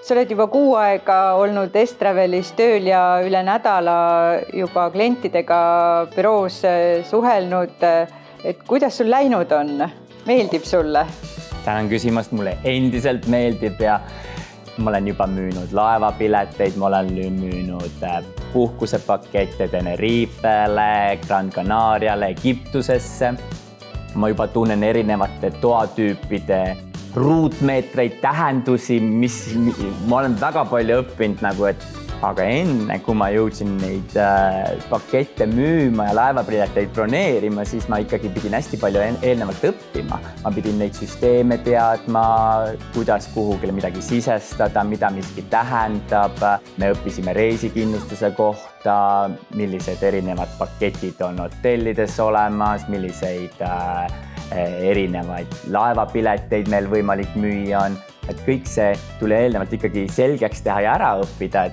Sa oled juba 6 aega olnud Estravelis tööl ja üle nädala juba klientidega büroos suhelnud. Et kuidas sul läinud on? Meeldib sulle? Tänan küsimast, mulle endiselt meeldib ja ma olen juba müünud laevapileteid, ma olen müünud puhkusepakette Tenerifele, Gran Canariale, Egiptusesse. Ma juba tunnen erinevate toatüüpide ruutmeetreid, tähendusi, ma olen väga palju õppinud, aga enne, kui ma jõudsin neid pakette müüma ja laevapileteid broneerima, siis ma ikkagi pidin hästi palju eelnevalt õppima. Ma pidin neid süsteeme teadma, kuidas kuhugile midagi sisestada, mida miski tähendab. Me õppisime reisikindlustuse kohta, millised erinevad paketid on hotellides olemas, milliseid erinevaid laevapileteid meil võimalik müüa on. Et kõik see tuli eelnevalt ikkagi selgeks teha ja ära õppida,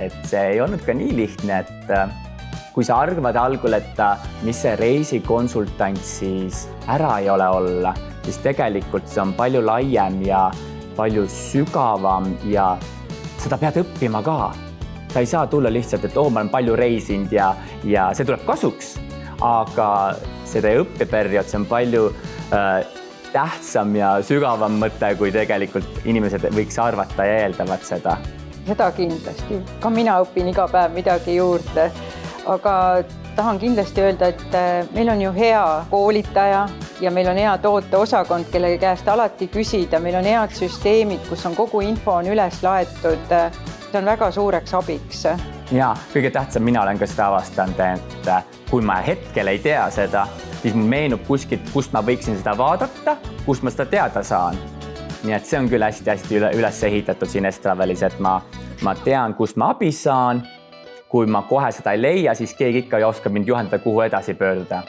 et see ei olnud ka nii lihtne, et kui sa arvad algul, et mis see reisikonsultant siis ära ei ole olla, siis tegelikult see on palju laiem ja palju sügavam ja seda pead õppima ka. Sa ei saa tulla lihtsalt, et ma olen palju reisinud ja see tuleb kasuks, aga seda õppeperiood, see on palju tähtsam ja sügavam mõte, kui tegelikult inimesed võiks arvata ja eeldavad seda. Seda kindlasti. Ka mina õpin iga päev midagi juurde. Aga tahan kindlasti öelda, et meil on ju hea koolitaja ja meil on hea tooteosakond, kelle käest alati küsida. Meil on head süsteemid, kus on kogu info on üles laetud. See on väga suureks abiks. Ja, kõige tähtsam, mina olen ka seda avastanud, et kui ma hetkel ei tea seda, siis mul meenub kuskilt, kust ma võiksin seda vaadata, kust ma seda teada saan. Nii et see on küll hästi üles ehitatud siin Estravelis, et ma tean, kust ma abi saan. Kui ma kohe seda ei leia, siis keegi ikka ei oska mind juhendada, kuhu edasi pöörduda.